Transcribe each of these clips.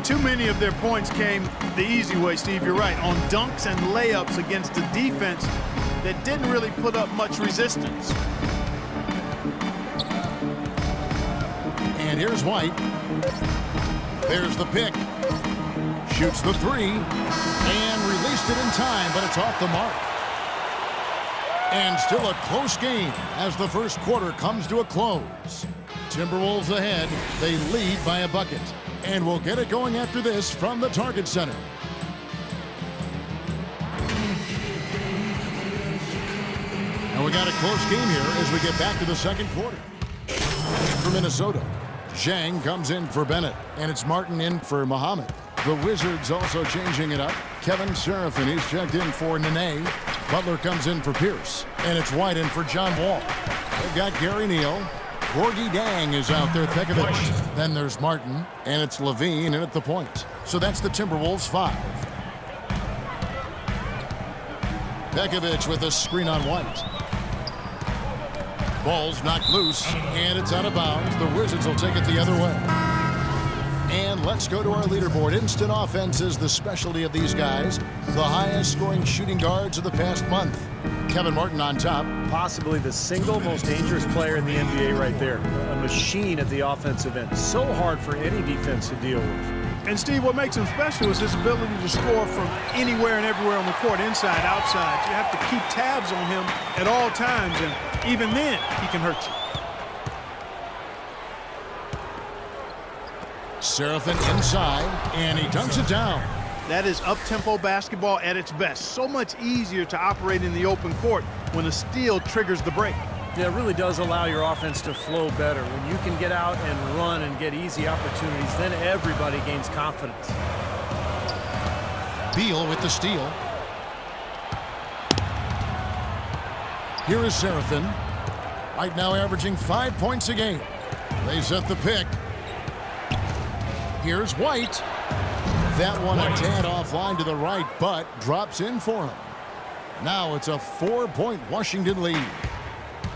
Too many of their points came the easy way, Steve. You're right. On dunks and layups against a defense that didn't really put up much resistance. And here's White. There's the pick. Shoots the three. And released it in time, but it's off the mark. And still a close game as the first quarter comes to a close. Timberwolves ahead. They lead by a bucket. And we'll get it going after this from the Target Center. And we got a close game here as we get back to the second quarter. For Minnesota, Zhang comes in for Bennett, and it's Martin in for Muhammad. The Wizards also changing it up. Kevin Seraphin, he's checked in for Nene. Butler comes in for Pierce, and it's White in for John Wall. They've got Gary Neal. Gorgie Dang is out there, Pekovic. Then there's Martin, and it's Levine in at the point. So that's the Timberwolves 5. Pekovic with a screen on White. Ball's knocked loose, and it's out of bounds. The Wizards will take it the other way. And let's go to our leaderboard. Instant offense is the specialty of these guys. The highest scoring shooting guards of the past month. Kevin Martin on top. Possibly the single most dangerous player in the NBA right there. A machine at the offensive end. So hard for any defense to deal with. And Steve, what makes him special is his ability to score from anywhere and everywhere on the court, inside, outside. You have to keep tabs on him at all times, and even then, he can hurt you. Seraphin inside, and he dunks it down. That is up-tempo basketball at its best. So much easier to operate in the open court when a steal triggers the break. Yeah, it really does allow your offense to flow better. When you can get out and run and get easy opportunities, then everybody gains confidence. Beal with the steal. Here is Seraphin. Right now averaging 5 points a game. They set the pick. Here's White. That one a tad offline to the right, but drops in for him. Now it's a 4-point Washington lead.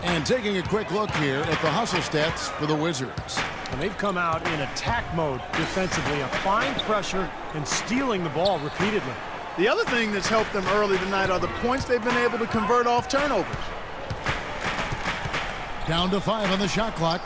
And taking a quick look here at the hustle stats for the Wizards. And they've come out in attack mode defensively, applying pressure and stealing the ball repeatedly. The other thing that's helped them early tonight are the points they've been able to convert off turnovers. Down to 5 on the shot clock.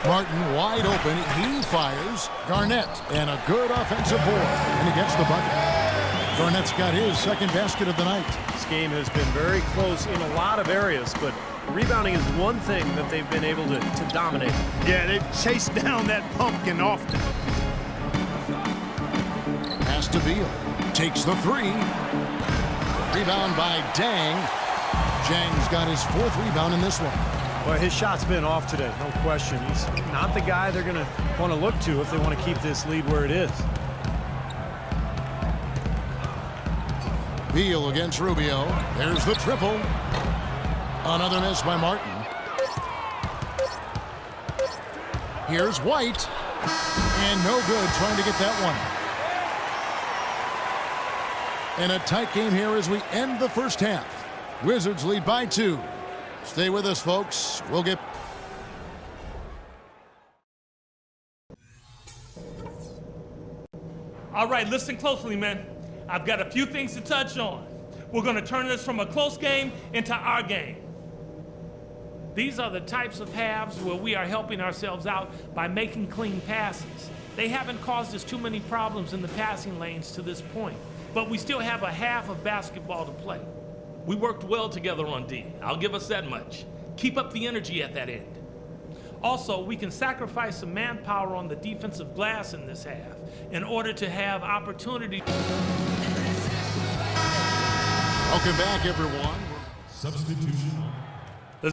Martin wide open. He fires. Garnett, and a good offensive board. And he gets the bucket. Garnett's got his second basket of the night. This game has been very close in a lot of areas, but rebounding is one thing that they've been able to dominate. Yeah, they've chased down that pumpkin often. Pass to Beal. Takes the three. Rebound by Dang. Zhang's got his 4th rebound in this one. Well, his shot's been off today, no question. He's not the guy they're going to want to look to if they want to keep this lead where it is. Beal against Rubio. There's the triple. Another miss by Martin. Here's White. And no good trying to get that one. And a tight game here as we end the first half. Wizards lead by 2. Stay with us, folks. We'll get... All right, listen closely, man. I've got a few things to touch on. We're going to turn this from a close game into our game. These are the types of halves where we are helping ourselves out by making clean passes. They haven't caused us too many problems in the passing lanes to this point, but we still have a half of basketball to play. We worked well together on D. I'll give us that much. Keep up the energy at that end. Also, we can sacrifice some manpower on the defensive glass in this half in order to have opportunity. Welcome back, everyone. Substitution.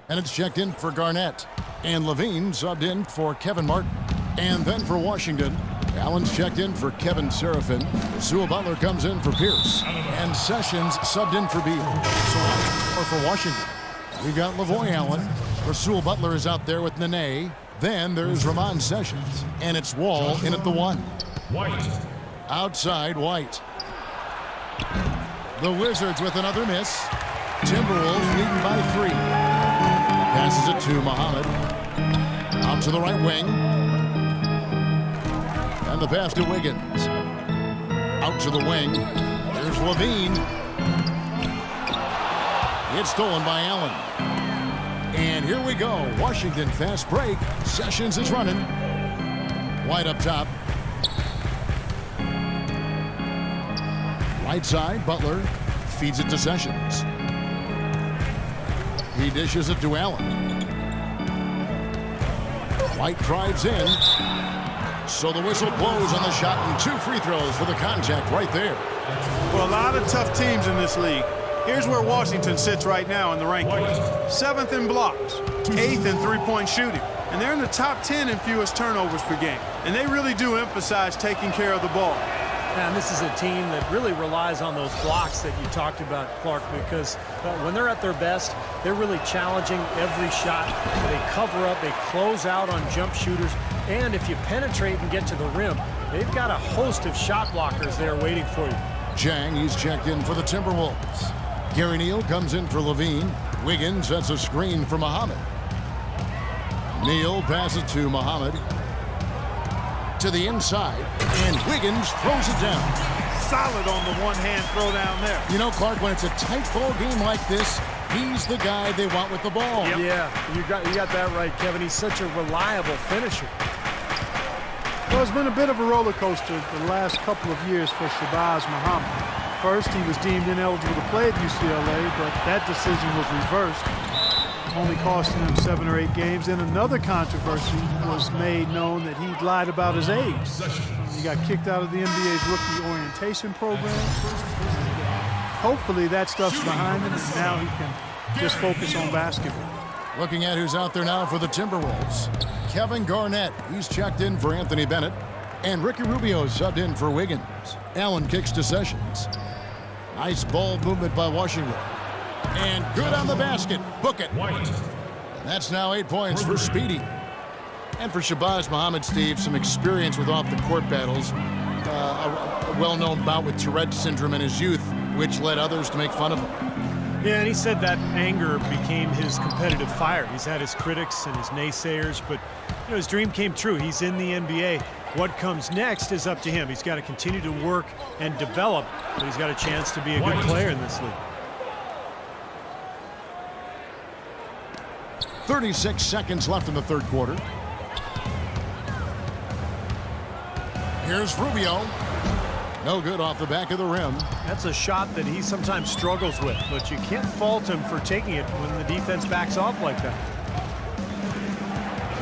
And it's checked in for Garnett. And Levine subbed in for Kevin Martin. And then for Washington, Allen's checked in for Kevin Seraphin. Sewell Butler comes in for Pierce. And Sessions subbed in for Beal. Or for Washington, we got Lavoy Allen. Sewell Butler is out there with Nene. Then there's Ramon Sessions. And it's Wall in at the 1. White. Outside White. The Wizards with another miss. Timberwolves leading by 3. Passes it to Muhammad. Out to the right wing. And the pass to Wiggins. Out to the wing. There's Levine. It's stolen by Allen. And here we go. Washington fast break. Sessions is running. White up top. Right side, Butler feeds it to Sessions. He dishes it to Allen. White drives in. So the whistle blows on the shot and 2 free throws for the contact right there. Well, a lot of tough teams in this league. Here's where Washington sits right now in the rankings. 7th in blocks, 8th in three-point shooting. And they're in the top 10 in fewest turnovers per game. And they really do emphasize taking care of the ball. And this is a team that really relies on those blocks that you talked about, Clark, because when they're at their best, they're really challenging every shot. They cover up, they close out on jump shooters, and if you penetrate and get to the rim, they've got a host of shot blockers there waiting for you. Jang, he's checked in for the Timberwolves. Gary Neal comes in for Levine. Wiggins sets a screen for Muhammad. Neal passes to Muhammad. To the inside, and Wiggins throws it down. Solid on the one-hand throw down there. You know, Clark, when it's a tight ball game like this, he's the guy they want with the ball. Yep. Yeah, you got that right, Kevin. He's such a reliable finisher. Well, it's been a bit of a roller coaster the last couple of years for Shabazz Muhammad. First, he was deemed ineligible to play at UCLA, but that decision was reversed, only costing him 7 or 8 games. Then another controversy was made known that he lied about his age. He got kicked out of the NBA's rookie orientation program. Hopefully that stuff's behind him, and now he can just focus on basketball. Looking at who's out there now for the Timberwolves. Kevin Garnett, he's checked in for Anthony Bennett. And Ricky Rubio subbed in for Wiggins. Allen kicks to Sessions. Nice ball movement by Washington. And good on the basket. Book it. White. And that's now 8 points for Speedy. And for Shabazz Muhammad, Steve, some experience with off-the-court battles. A well-known bout with Tourette syndrome in his youth, which led others to make fun of him. Yeah, and he said that anger became his competitive fire. He's had his critics and his naysayers, but you know, his dream came true. He's in the NBA. What comes next is up to him. He's got to continue to work and develop, but he's got a chance to be a good player in this league. 36 seconds left in the third quarter. Here's Rubio. No good off the back of the rim. That's a shot that he sometimes struggles with, but you can't fault him for taking it when the defense backs off like that.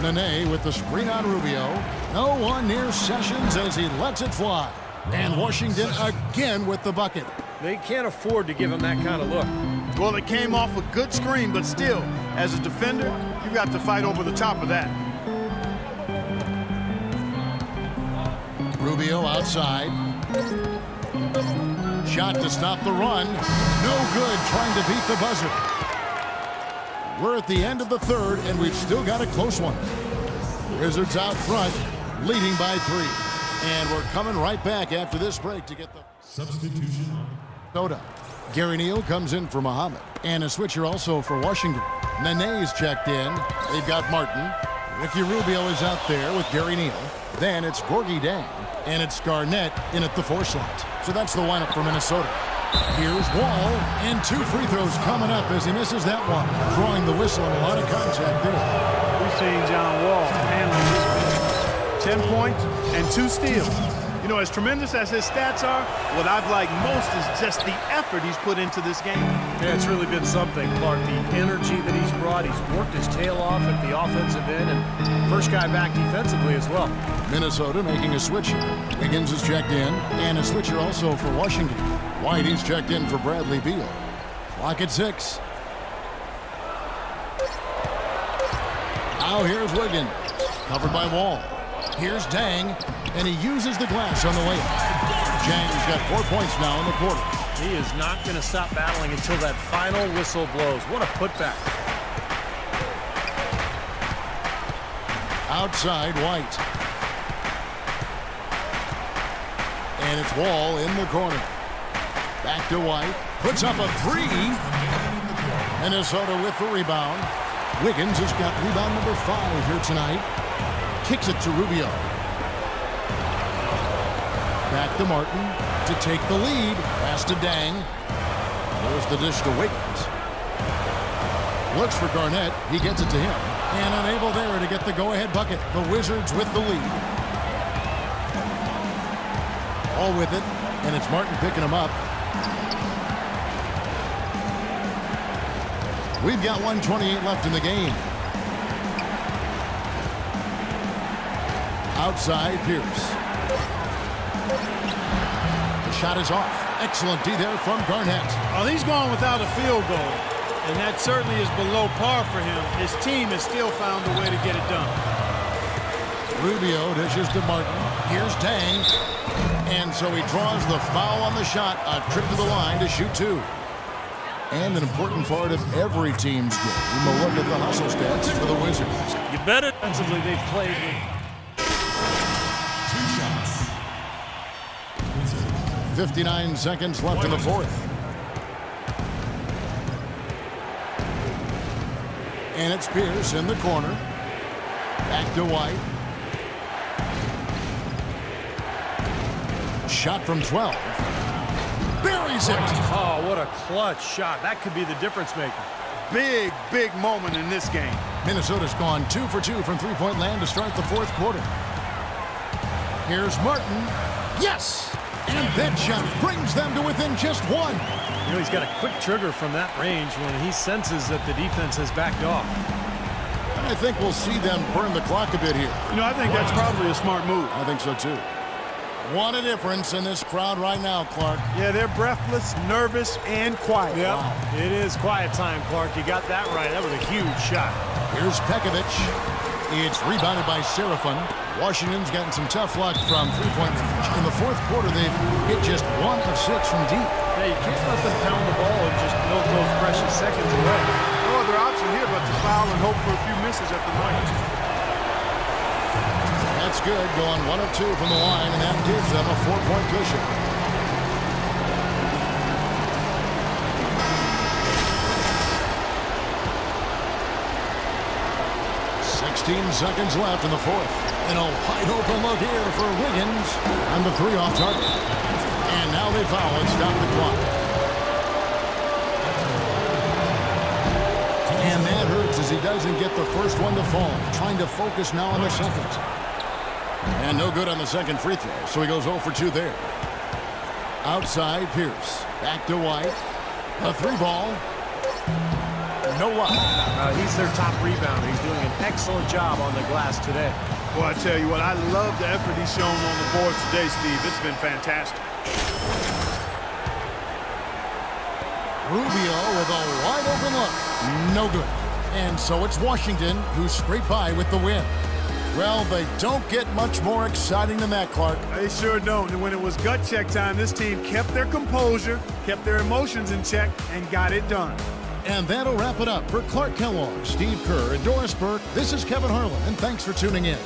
Nene with the screen on Rubio. No one near Sessions as he lets it fly. And Washington again with the bucket. They can't afford to give him that kind of look. Well, it came off a good screen, but still, as a defender, you got to fight over the top of that. Rubio outside. Shot to stop the run. No good, trying to beat the buzzer. We're at the end of the third, and we've still got a close one. Wizards out front, leading by 3. And we're coming right back after this break to get the Substitution. Soda. Gary Neal comes in for Muhammad. And a switcher also for Washington. Nene's checked in. They've got Martin. Ricky Rubio is out there with Gary Neal. Then it's Gorgui Dieng. And it's Garnett in at the 4 slot. So that's the lineup for Minnesota. Here's Wall, and 2 free throws coming up as he misses that one. Drawing the whistle and a lot of contact there. We've seen John Wall handling this 10 points and 2 steals. You know, as tremendous as his stats are, what I've liked most is just the effort he's put into this game. Yeah, it's really been something, Clark. The energy that he's brought, he's worked his tail off at the offensive end, and first guy back defensively as well. Minnesota making a switch here. Wiggins is checked in, and a switcher also for Washington. White, he's checked in for Bradley Beal. Clock at 6. Now here's Wiggins, covered by Wall. Here's Dieng, and he uses the glass on the way. Jang's got 4 points now in the quarter. He is not going to stop battling until that final whistle blows. What a putback. Outside, White. And it's Wall in the corner. Back to White. Puts up a 3. Minnesota with the rebound. Wiggins has got rebound number 5 here tonight. Kicks it to Rubio. Back to Martin to take the lead. Pass to Dang. There's the dish to Wiggins. Looks for Garnett. He gets it to him. And unable there to get the go-ahead bucket. The Wizards with the lead. All with it. And it's Martin picking him up. We've got 1:28 left in the game. Outside, Pierce. The shot is off. Excellent D there from Garnett. Well, he's gone without a field goal, and that certainly is below par for him. His team has still found a way to get it done. Rubio dishes to Martin. Here's Dang. And so he draws the foul on the shot. A trip to the line to shoot two. And an important part of every team's game. We'll look at the hustle stats for the Wizards. You bet it. Defensively, they've played with 59 seconds left in the fourth. And it's Pierce in the corner. Back to White. Shot from 12. Buries it. Oh, what a clutch shot. That could be the difference maker. Big, big moment in this game. Minnesota's gone 2 for 2 from three-point land to start the fourth quarter. Here's Martin. Yes! And that shot brings them to within just one. You know, he's got a quick trigger from that range when he senses that the defense has backed off. And I think we'll see them burn the clock a bit here. You know, I think that's probably a smart move. I think so, too. What a difference in this crowd right now, Clark. Yeah, they're breathless, nervous, and quiet. Yep. Wow. It is quiet time, Clark. You got that right. That was a huge shot. Here's Pekovic. It's rebounded by Serafin. Washington's gotten some tough luck from three-point range. In the fourth quarter, they've hit just 1 of 6 from deep. Yeah, you can't let them pound the ball and just milk those precious seconds away. No other option here but to foul and hope for a few misses at the line. That's good, going 1 of 2 from the line, and that gives them a 4-point cushion. Seconds left in the fourth. And a wide open look here for Wiggins. And the three off target. And now they foul and stop the clock. And that hurts as he doesn't get the first one to fall. Trying to focus now on the second. And no good on the second free throw. So he goes 0 for 2 there. Outside, Pierce. Back to White. A 3-ball. No luck. He's their top rebounder. He's doing an excellent job on the glass today. Well, I tell you what, I love the effort he's shown on the board today, Steve. It's been fantastic. Rubio with a wide open look. No good. And so it's Washington who scraped by with the win. Well, they don't get much more exciting than that, Clark. They sure don't. And when it was gut check time, this team kept their composure, kept their emotions in check, and got it done. And that'll wrap it up for Clark Kellogg, Steve Kerr, and Doris Burke. This is Kevin Harlan, and thanks for tuning in.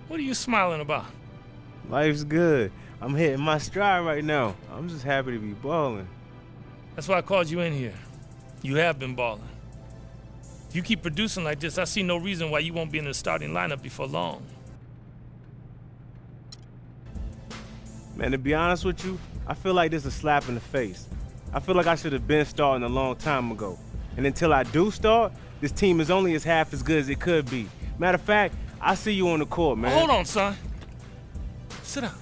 What are you smiling about? Life's good. I'm hitting my stride right now. I'm just happy to be balling. That's why I called you in here. You have been balling. If you keep producing like this, I see no reason why you won't be in the starting lineup before long. Man, to be honest with you, I feel like this is a slap in the face. I feel like I should have been starting a long time ago. And until I do start, this team is only as half as good as it could be. Matter of fact, I see you on the court, man. Hold on, son. Sit down.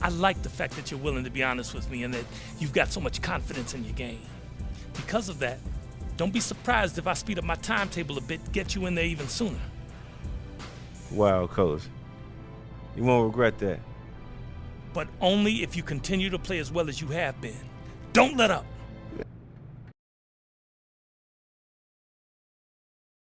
I like the fact that you're willing to be honest with me and that you've got so much confidence in your game. Because of that, don't be surprised if I speed up my timetable a bit to get you in there even sooner. Wow, Coach. You won't regret that. But only if you continue to play as well as you have been. Don't let up.